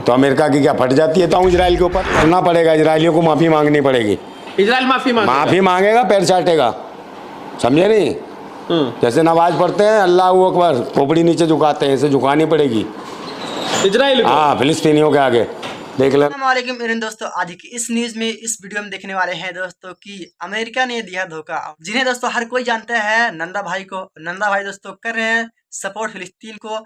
तो अमेरिका की क्या फट जाती है तो इजराइल के ऊपर करना पड़ेगा, इजरायलियों को माफ़ी मांगनी पड़ेगी। इजराइल माफी मांगेगा, पैर चाटेगा, समझे नहीं? जैसे नमाज पढ़ते हैं अल्लाह अकबर, खोपड़ी नीचे झुकाते हैं, इसे झुकानी पड़ेगी इजराइल को। हाँ, फिलिस्तीनियों के आगे देख लेना। अस्सलामुअलैकुम मेरे दोस्तों, आज की इस न्यूज़ में इस वीडियो में देखने वाले हैं दोस्तों कि अमेरिका ने दिया धोखा, जिन्हें दोस्तों हर कोई जानता है नंदा भाई को। नंदा भाई दोस्तों कर रहे हैं सपोर्ट फिलिस्तीन को।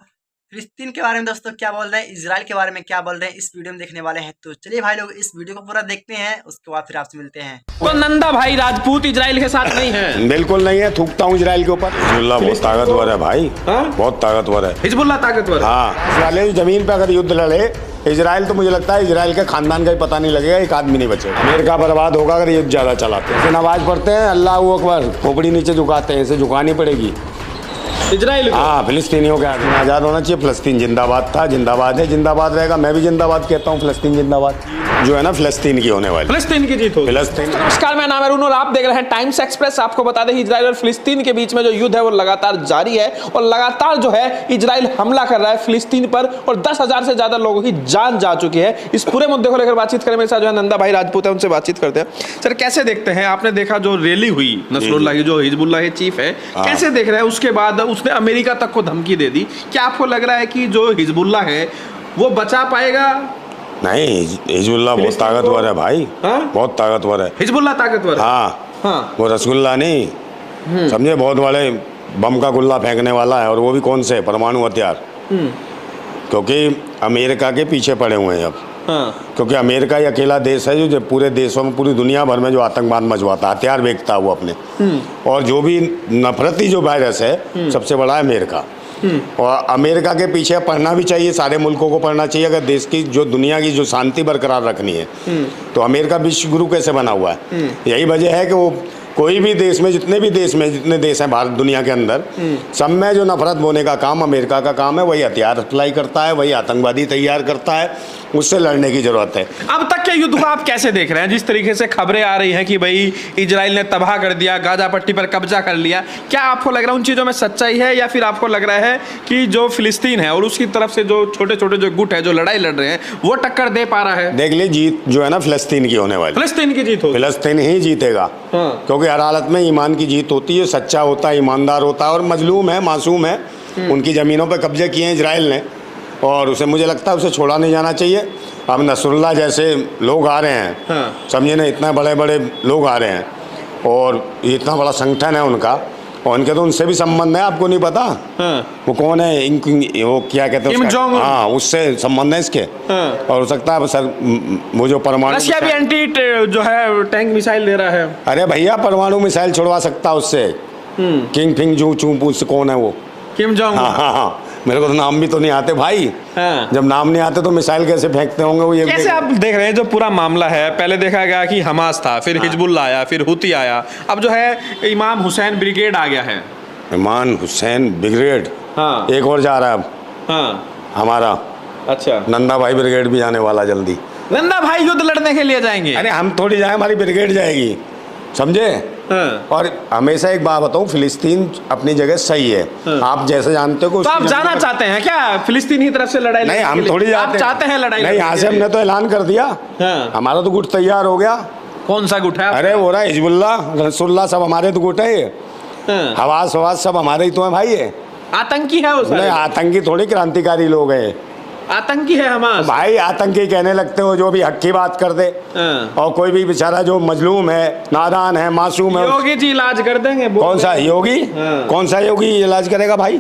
फिलिस्तीन के बारे में दोस्तों क्या बोल रहे हैं, इजराइल के बारे में क्या बोल रहे हैं, इस वीडियो में देखने वाले हैं। तो चलिए भाई लोग इस वीडियो को पूरा देखते हैं, उसके बाद फिर आपसे मिलते हैं। तो नंदा भाई राजपूत इजराइल के साथ नहीं है? बिल्कुल नहीं है, थूकता हूँ इजराइल के ऊपर। हिजबुल्लाह बहुत ताकतवर है भाई, बहुत ताकतवर है हिजबुल्लाह ताकतवर। हाँ, वाले जमीन पे अगर युद्ध लड़े इजराइल, तो मुझे लगता है इजराइल के खानदान का ही पता नहीं लगेगा, एक आदमी नहीं बचेगा। अमेरिका बर्बाद होगा अगर युद्ध ज्यादा चलाते हैं। नमाज पढ़ते हैं अल्लाह अकबर, खोपड़ी नीचे झुकाते हैं, इसे झुकानी पड़ेगी इजराइल को। हाँ, फिलिस्तीनियों के आगे आज़ाद होना चाहिए। फिलिस्तीन जिंदाबाद था, जिंदाबाद है, जिंदाबाद रहेगा। मैं भी जिंदाबाद कहता हूँ, फिलिस्तीन जिंदाबाद जो है ना, फिलिस्तीन की होने वाली, फिलिस्तीन की जीत होगी। फिलिस्तीन। नमस्कार, मैं नाम है अरुण और आप देख रहे हैं टाइम्स एक्सप्रेस। आपको बता दें इजराइल और फिलिस्तीन के बीच में जो युद्ध है वो लगातार जारी है और लगातार जो है इजराइल हमला कर रहा है फिलिस्तीन पर और 10,000 से ज्यादा लोगों की जान जा चुकी है। इस पूरे मुद्दे को लेकर बातचीत करें मेरे साथ जो है नंदा भाई राजपूत है, उनसे बातचीत करते हैं। सर कैसे देखते हैं, आपने देखा जो रैली हुई नसरुल्लाह की, जो हिजबुल्लाह के चीफ है, कैसे देख रहे हैं? उसके बाद उसने अमेरिका तक को धमकी दे दी। क्या आपको लग रहा है कि जो हिजबुल्लाह है वो बचा पाएगा? नहीं, हिजबुल्लाह बहुत ताकतवर है भाई, बहुत ताकतवर है हिजबुल्लाह ताकतवर। हाँ, वो रसगुल्ला नहीं समझे, बहुत बड़े बम का गुल्ला फेंकने वाला है, और वो भी कौन से, परमाणु हथियार। क्योंकि अमेरिका के पीछे पड़े हुए हैं अब। क्योंकि अमेरिका ही अकेला देश है जो पूरे देशों में, पूरी दुनिया भर में जो आतंकवाद मचवाता, हथियार बेचता है वो अपने, और जो भी नफरती जो वायरस है सबसे बड़ा है अमेरिका। और अमेरिका के पीछे पढ़ना भी चाहिए, सारे मुल्कों को पढ़ना चाहिए। अगर देश की जो दुनिया की जो शांति बरकरार रखनी है तो अमेरिका विश्व गुरु कैसे बना हुआ है? यही वजह है कि वो कोई भी देश में, जितने देश हैं भारत दुनिया के अंदर, सब में जो नफरत बोने का काम अमेरिका का काम है। वही हथियार सप्लाई करता है, वही आतंकवादी तैयार करता है, उससे लड़ने की जरूरत है। अब तक के युद्ध को आप कैसे देख रहे हैं? जिस तरीके से खबरें आ रही हैं कि भाई इजराइल ने तबाह कर दिया, गाजा पट्टी पर कब्जा कर लिया, क्या आपको लग रहा है उन चीज़ों में सच्चाई है, या फिर आपको लग रहा है कि जो फिलिस्तीन है और उसकी तरफ से जो छोटे छोटे जो गुट है जो लड़ाई लड़ रहे हैं वो टक्कर दे पा रहा है? देख ले, जीत जो है ना फिलिस्तीन की होने वाली, फिलिस्तीन की जीत होगी, फिलिस्तीन ही जीतेगा। क्योंकि हर हालत में ईमान की जीत होती है, सच्चा होता है, ईमानदार होता है, और मजलूम है, मासूम है, उनकी ज़मीनों पर कब्जे किए हैं इजराइल ने, और उसे, मुझे लगता है उसे छोड़ा नहीं जाना चाहिए। अब नसरुल्लाह जैसे लोग आ रहे हैं, समझे ना, इतने बड़े बड़े लोग आ रहे हैं, और ये इतना बड़ा संगठन है उनका, और उनके तो उनसे भी संबंध है, आपको नहीं पता? वो कौन है, वो क्या कहते हैं, हाँ, उससे संबंध है इसके। और हो सकता है सर वो जो परमाणु, रशिया भी एंटी जो है टैंक मिसाइल दे रहा है। अरे भैया, परमाणु मिसाइल छुड़वा सकता है उससे। किंग फिंग जू चू कौन है वो? Kim Jong. हाँ, मेरे को तो नाम भी तो नहीं आते भाई। जब नाम नहीं आते तो मिसाइल कैसे फेंकते होंगे वो? ये कैसे आप देख रहे हैं जो पूरा मामला है? पहले देखा गया कि हमास था, फिर हिजबुल्लाह आया, फिर हुती आया, अब जो है इमाम हुसैन ब्रिगेड आ गया है। इमाम हुसैन ब्रिगेड, एक और जा रहा है अब हमारा। अच्छा, नंदा भाई ब्रिगेड भी आने वाला जल्दी। नंदा भाई युद्ध लड़ने के लिए जाएंगे? अरे हम थोड़ी जाए, हमारी ब्रिगेड जाएगी, समझे? और हमेशा एक बात बताऊं, फिलिस्तीन अपनी जगह सही है। आप जैसे जानते हो, तो आप जाना चाहते हैं क्या फिलिस्तीन की तरफ से लड़ाई? नहीं, हम थोड़ी चाहते हैं लड़ाई? नहीं, यहाँ से हमने तो ऐलान कर दिया, हमारा तो गुट तैयार हो गया। कौन सा गुट है? अरे वो रहा हिजबुल्लाह, रसूलुल्लाह, सब हमारे तो गुट है ये। हवास हवास सब हमारे ही तो है भाई। ये आतंकी है? नहीं, आतंकी थोड़ी, क्रांतिकारी लोग हैं। आतंकी है हमास? भाई आतंकी कहने लगते हो जो भी हक की बात कर दे, और कोई भी बेचारा जो मजलूम है, नादान है, मासूम है। योगी जी इलाज कर देंगे। कौन सा योगी? कौन सा योगी इलाज करेगा भाई?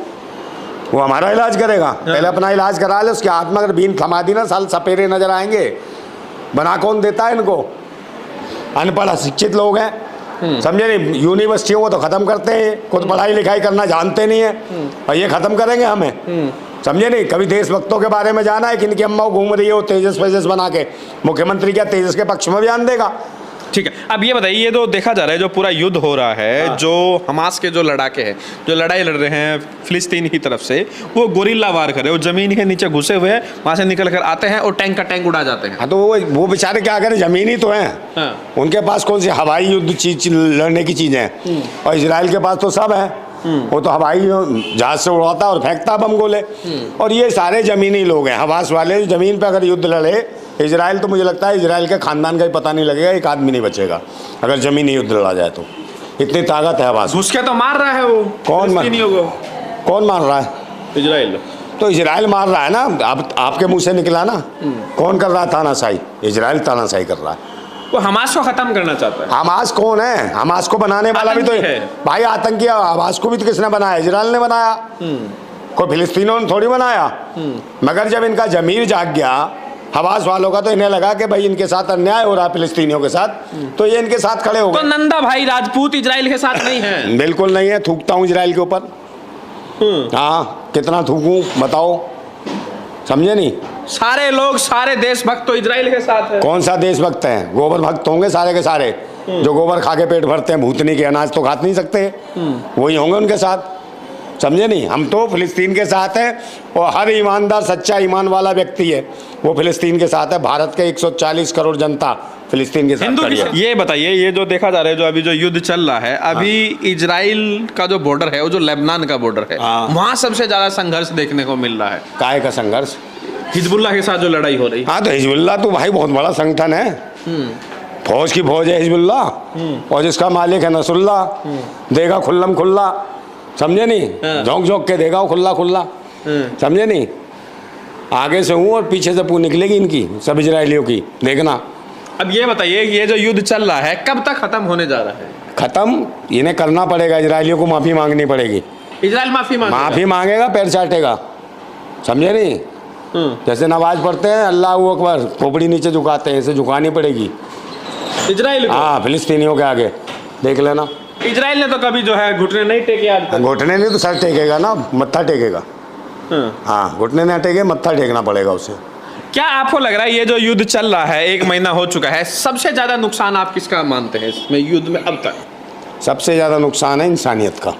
वो हमारा इलाज करेगा? पहले अपना इलाज करा ले, उसके हाथ में अगर बीन थमा दी ना, साल सपेरे नजर आएंगे। बना कौन देता है इनको? अनपढ़ अशिक्षित लोग हैं, समझे नहीं? यूनिवर्सिटियों को तो खत्म करते हैं, खुद पढ़ाई लिखाई करना जानते नहीं है, और ये खत्म करेंगे हमें, समझे नहीं? कभी देशभक्तों के बारे में जाना है कि इनकी अम्मा घूम रही है वो तेजस वेजस बना के, मुख्यमंत्री क्या तेजस के पक्ष में बयान देगा? ठीक है, अब ये बताइए, ये तो देखा जा रहा है जो पूरा युद्ध हो रहा है, जो हमास के जो लड़ाके हैं जो लड़ाई लड़ रहे हैं फिलिस्तीन की तरफ से, वो गोरिल्ला वार कर रहे हैं, वो जमीन के नीचे घुसे हुए हैं, वहां से निकल कर आते हैं और टैंक का टैंक उड़ा जाते हैं। हाँ, तो वो बेचारे क्या करें, जमीन ही तो है। उनके पास कौन सी हवाई युद्ध चीज लड़ने की चीजें हैं, और इजराइल के पास तो सब है। वो तो हवाई जहाज से उड़ाता और फेंकता बम गोले। और ये सारे जमीनी लोग हैं, हवास वाले। जमीन पे अगर युद्ध लड़े इजराइल, तो मुझे लगता है इजराइल के खानदान का ही पता नहीं लगेगा, एक आदमी नहीं बचेगा अगर जमीनी युद्ध लड़ा जाए तो। इतनी ताकत है हवास। घुस के तो मार रहा है वो। कौन मार रहा है? इजराइल। तो इजराइल मार रहा है ना, अब आपके मुंह से निकला ना। कौन कर रहा है तानाशाही? इजराइल तानाशाही कर रहा है। वो हमास को खत्म करना चाहता है। हमास कौन है? हमास को बनाने वाला भी तो है भाई आतंकी। हमास को भी तो किसने बनाया? इजराइल ने बनाया। कोई फिलिस्तीनों ने थोड़ी बनाया। मगर जब इनका जमीर जाग गया हवास वालों का, तो इन्हें लगा कि भाई इनके साथ अन्याय हो रहा है फिलिस्तीनियों के साथ, तो ये इनके साथ खड़े हो गए। तो नंदा भाई राजपूत इजराइल के साथ नहीं है? बिल्कुल नहीं है। थूकता हूँ इजराइल के ऊपर। हाँ, कितना थूकूं बताओ, समझे नहीं? सारे लोग, सारे देशभक्त तो इजराइल के साथ है। कौन सा देशभक्त हैं? गोबर भक्त होंगे सारे के सारे, जो गोबर खा के पेट भरते हैं। भूतनी के अनाज तो खा नहीं सकते, वही होंगे उनके साथ, समझे नहीं? हम तो फिलिस्तीन के साथ हैं, और हर ईमानदार सच्चा ईमान वाला व्यक्ति है वो फिलिस्तीन के साथ है। भारत के 140 करोड़ जनता फिलिस्तीन के साथ खड़ी है। ये बताइए, ये जो देखा जा रहा है, जो अभी जो युद्ध चल रहा है, अभी इजराइल का जो बॉर्डर है, वो जो लेबनान का बॉर्डर है, वहां सबसे ज्यादा संघर्ष देखने को मिल रहा है। काहे का संघर्ष? हिजबुल्लाह के साथ जो लड़ाई हो रही है। हाँ, तो हिजबुल्लाह तो भाई बहुत बड़ा संगठन है। फौज की फौज है हिजबुल्लाह, और जिसका मालिक है नसरुल्लाह। देगा खुल्लम खुल्ला, समझे नहीं? झोंक झोंक के देगा वो खुल्ला खुल्ला, समझे नहीं? आगे से हूँ और पीछे से पूरी निकलेगी इनकी, सब इजरायलियों की, देखना। अब ये बताइए, ये जो युद्ध चल रहा है कब तक खत्म होने जा रहा है? खत्म इन्हें करना पड़ेगा, इजरायलियों को माफी मांगनी पड़ेगी। इजराइल माफी मांगेगा, पैर चाटेगा, समझे नहीं? जैसे नमाज पढ़ते हैं अल्लाह अकबर, खोपड़ी नीचे झुकाते हैं, इसे झुकानी पड़ेगी इजराइल को। हाँ, फिलिस्तीनियों के आगे देख लेना। इजराइल ने तो कभी जो है घुटने नहीं टेके आज तक। घुटने नहीं तो सर टेकेगा ना, मत्था टेकेगा। हाँ, घुटने नहीं टेके, मत्था टेकना पड़ेगा उसे। क्या आपको लग रहा है ये जो युद्ध चल रहा है, 1 महीना हो चुका है, सबसे ज्यादा नुकसान आप किसका मानते हैं इसमें युद्ध में अब तक? सबसे ज्यादा नुकसान है इंसानियत का,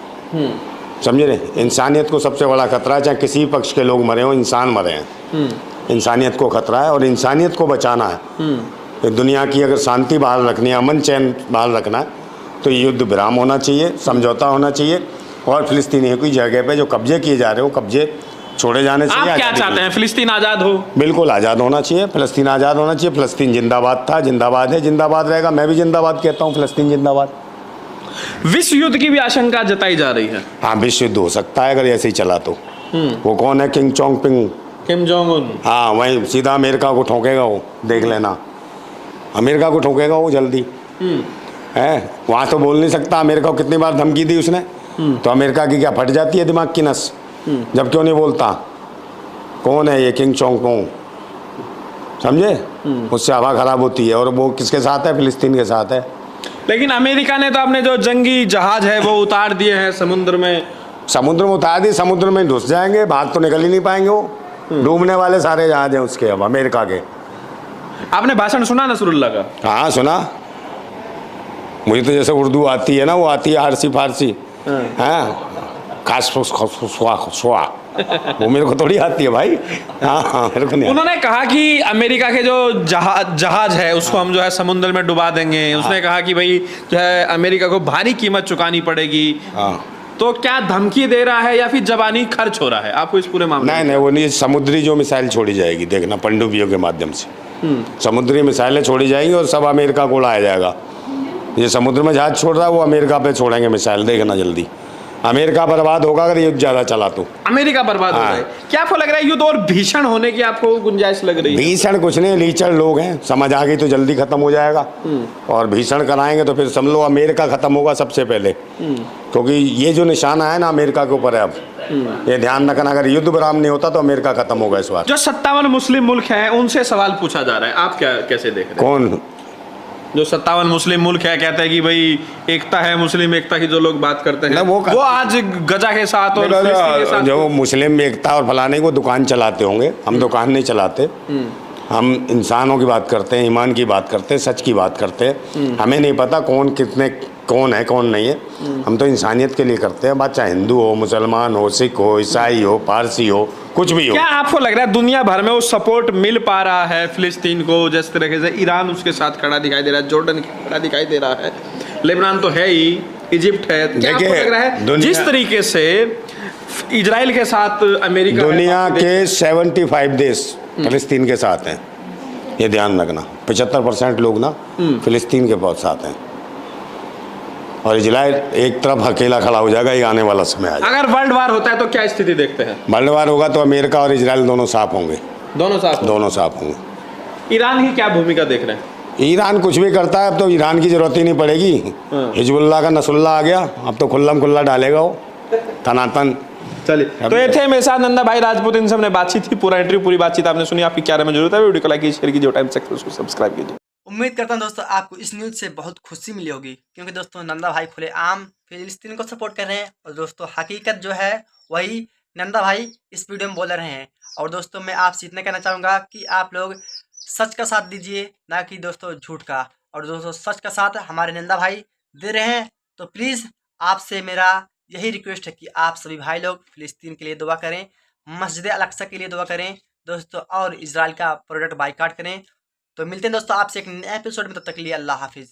समझे नहीं? इंसानियत को सबसे बड़ा खतरा है। चाहे किसी पक्ष के लोग मरे हो, इंसान मरे हैं, इंसानियत को खतरा है, और इंसानियत को बचाना है। दुनिया की अगर शांति बहाल रखनी है, अमन चैन बहाल रखना है, तो ये युद्ध विराम होना चाहिए, समझौता होना चाहिए, और फिलिस्तीनियों की जगह पे जो कब्जे किए जा रहे हो, कब्जे छोड़े जाने चाहिए। आप क्या चाहते हैं? फिलिस्तीन आज़ाद हो? बिल्कुल आज़ाद होना चाहिए, फिलिस्तीन आज़ाद होना चाहिए। फिलिस्तीन जिंदाबाद था, जिंदाबाद है, जिंदाबाद रहेगा। मैं भी जिंदाबाद कहता हूँ, फिलिस्तीन जिंदाबाद। विश्व युद्ध की भी आशंका जताई जा रही है। हाँ, विश्व युद्ध हो सकता है अगर ऐसे ही चला तो। वो कौन है? Kim Jong Un. हाँ, वही सीधा अमेरिका को ठोकेगा वो, देख लेना। अमेरिका को ठोकेगा वो जल्दी है। वहाँ तो बोल नहीं सकता। अमेरिका को कितनी बार धमकी दी उसने, तो अमेरिका की क्या फट जाती है दिमाग की नस? जब क्यों नहीं बोलता? कौन है ये किंग जोंग उन, समझे? उससे हवा खराब होती है, और वो किसके साथ है? फिलिस्तीन के साथ है। लेकिन अमेरिका ने तो अपने जो जंगी जहाज है वो उतार दिए हैं समुद्र में। समुद्र में उतार दिए, समुद्र में घुस जाएंगे, बाहर तो निकल ही नहीं पाएंगे वो। डूबने वाले सारे जहाज हैं उसके, अब अमेरिका के। आपने भाषण सुना नसरुल्लाह का? हाँ, सुना। मुझे तो जैसे उर्दू आती है ना, वो आती है आरसी फारसी, हाँ, खास वो मेरे को थोड़ी आती है भाई। हाँ, मेरे को नहीं। उन्होंने कहा कि अमेरिका के जो जहाज है उसको हम जो है समुद्र में डुबा देंगे। उसने कहा कि भाई जो है अमेरिका को भारी कीमत चुकानी पड़ेगी। तो क्या धमकी दे रहा है या फिर जबानी खर्च हो रहा है आपको इस पूरे मामले में? नहीं, वो नहीं। समुद्री जो मिसाइल छोड़ी जाएगी, देखना, पनडुब्बियों के माध्यम से समुद्री मिसाइलें छोड़ी जाएंगी, और सब अमेरिका को उड़ाया जाएगा। ये समुद्र में जहाज छोड़ रहा है, वो अमेरिका पे छोड़ेंगे मिसाइल, देखना जल्दी। अमेरिका बर्बाद होगा अगर युद्ध ज्यादा चला तो। अमेरिका बर्बाद हो जाए। क्या आपको लग रहा है युद्ध और भीषण होने की आपको गुंजाइश लग रही है? भीषण कुछ नहीं, लीचड़ लोग हैं, समझ आ गई तो जल्दी खत्म हो जाएगा। और भीषण कराएंगे तो फिर समझ लो अमेरिका खत्म होगा सबसे पहले, क्योंकि ये जो निशाना है ना अमेरिका के ऊपर है अब। ये ध्यान रखना, अगर युद्ध विराम नहीं होता तो अमेरिका खत्म होगा इस बार। जो 57 मुस्लिम मुल्क हैं उनसे सवाल पूछा जा रहा है, आप क्या कैसे देख रहे हैं? कौन? जो 57 मुस्लिम मुल्क है, कहते हैं कि भाई एकता है, मुस्लिम एकता की जो लोग बात करते हैं, वो आज गजा के साथ और फिलिस्तीन के साथ जो मुस्लिम एकता और फलाने को दुकान चलाते होंगे, हम दुकान नहीं चलाते। हम इंसानों की बात करते हैं, ईमान की बात करते हैं, सच की बात करते हैं। हमें नहीं पता कौन कितने कौन है कौन नहीं है, हम तो इंसानियत के लिए करते हैं बात, चाहे हिंदू हो, मुसलमान हो, सिख हो, ईसाई हो, पारसी हो, कुछ भी हो। क्या आपको लग रहा है दुनिया भर में वो सपोर्ट मिल पा रहा है फिलिस्तीन को? जिस तरीके से ईरान उसके साथ खड़ा दिखाई दे रहा है, जॉर्डन खड़ा दिखाई दे रहा है, लेबनान तो है ही, इजिप्ट है, क्या आपको देखिए, लग रहा है दुनिया- जिस तरीके से इजराइल के साथ अमेरिका दुनिया के 75 देश फिलिस्तीन के साथ हैं, ये ध्यान रखना। 75% लोग ना फिलिस्तीन के बहुत साथ हैं, और इजराइल एक तरफ अकेला खड़ा हो जाएगा, ये आने वाला समय आ जाएगा। अगर वर्ल्ड वार होता है तो क्या स्थिति देखते हैं? वर्ल्ड वार होगा तो अमेरिका और इजराइल दोनों साफ होंगे, दोनों साथ। दोनों साफ होंगे। ईरान की क्या भूमिका देख रहे हैं? ईरान कुछ भी करता है, अब तो ईरान की जरूरत ही नहीं पड़ेगी। हिजबुल्लाह का नसरुल्लाह आ गया, अब तो खुल्लम खुल्ला डालेगा वो तनातन। चलिए, तो ये थे मेरे साथ नंदा भाई राजपूत, इनसे हमने बातचीत थी, पूरा इंटरव्यू पूरी बातचीत आपने सुनी। आपकी क्या राय में जरूरत है, वीडियो को लाइक कीजिए, शेयर कीजिए, टाइम्स एक्सप्रेस को सब्सक्राइब कीजिए। उम्मीद करता हूं दोस्तों आपको इस न्यूज़ से बहुत खुशी मिली होगी, क्योंकि दोस्तों नंदा भाई खुलेआम फिलिस्तीन को सपोर्ट कर रहे हैं, और दोस्तों हकीकत जो है वही नंदा भाई इस वीडियो में बोल रहे हैं। और दोस्तों मैं आपसे इतना कहना चाहूँगा कि आप लोग सच का साथ दीजिए, ना कि दोस्तों झूठ का। और दोस्तों सच का साथ हमारे नंदा भाई दे रहे हैं, तो प्लीज़ आपसे मेरा यही रिक्वेस्ट है कि आप सभी भाई लोग फिलिस्तीन के लिए दुआ करें, मस्जिद अल-अक्सा के लिए दुआ करें दोस्तों, और इजराइल का प्रोडक्ट बाइकाट करें। तो मिलते हैं दोस्तों आपसे एक नए एपिसोड में, तब तक के लिए अल्लाह हाफिज़।